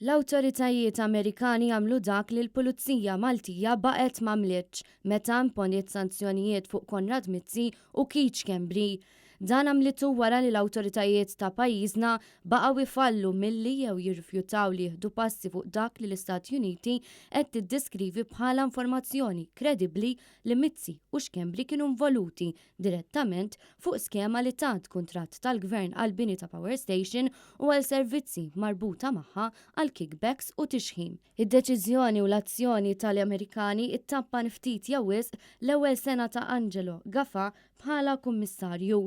L-awtoritajiet Amerikani għamlu dak li l-Pulizija Maltija baqgħet m'għamlitx meta mponiet sanzjonijiet fuq Konrad Mizzi u Keith Schembri. Dan għamlitu wara li l-awtoritajiet ta' pajjizna baqgħu ifallu milli jew jirrifjutaw li jieħdu passi fuq dak li l-Istati Uniti qed tiddeskrivi bħala informazzjoni kredibbli li Mizzi u Schembri kienu involuti direttament fuq skema li tat kuntratt tal-Gvern għall-bini ta' power station u għal servizzi marbuta magħha għal kickbacks u tixħim. Id-deċiżjoni u l-azzjoni tal-Amerikani ittappan ftit jew wisq l-ewwel sena ta' Angelo Gafa bħala kummissarju.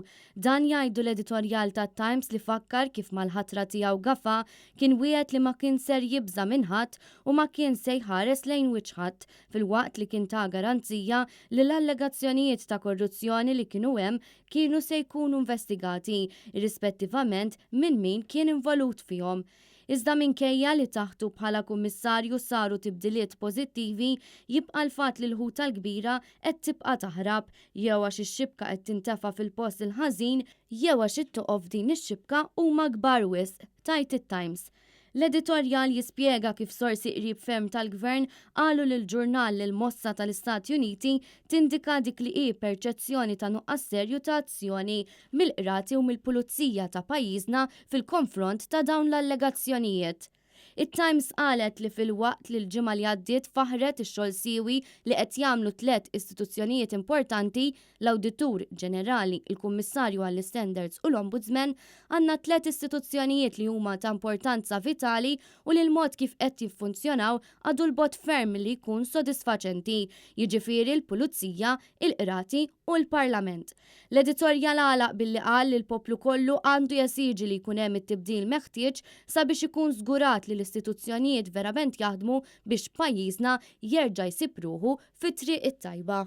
Dan jgħidu l-editorjal ta' Times li fakkar kif mal-ħatra tiegħu Gafa kien wieħed li ma kien ser jibża minn ħadd u ma kien se jħares lejn wiċċ ħadd filwaqt li kien ta' garanzija li l-allegazzjonijiet ta' korruzzjoni li kienu hemm kienu se jkunu investigati irrispettivament minn min kien involut fihom. Iżda minkejja li taħtu bħala kummissarju saru tibdiliet pożittivi, jibqa' l-fatt li l-ħuta l-kbira qed tibqa' taħrab jew għax ix-xibka qed tintefa' fil-post il-ħażin jew għax it-toqof din ix-xibka huma kbar wisq, tajt it-Times. L-editorjal jispjega kif sorsi qrib ferm tal-Gvern qalu lill-ġurnal li l-mossa tal-Istati Uniti tindika dik li hi perċezzjoni ta' nuqqas serju ta' azzjoni mill-qrati u mill-Pulizija ta' pajjiżna fil-konfront ta' dawn l-allegazzjonijiet. It-Times qalet li fil-waqt li l-ġimgħa li għaddiet faħret ix-xogħol siewi li qed jagħmlu 3 istituzzjonijiet importanti, l-Awditur Ġenerali, il-Kummissarju għall-Standards u l-Ombudsman, għandna 3 istituzzjonijiet li huma ta' importanza vitali u li l-mod kif qed jiffunzjonaw għadu l-bot ferm li jkun sodisfaċenti, jiġifieri l-Pulizija, il-Qrati u l-Parlament. L-editorjal għalaq billi qal li l-poplu kollu għandu jesiġi li jkun hemm it-tibdil meħtieġ sabiex ikun żgurat li l-istituzzjonijiet verament jaħdmu biex pajjiżna jerġa' jsib ruħu fit-triq it-tajba.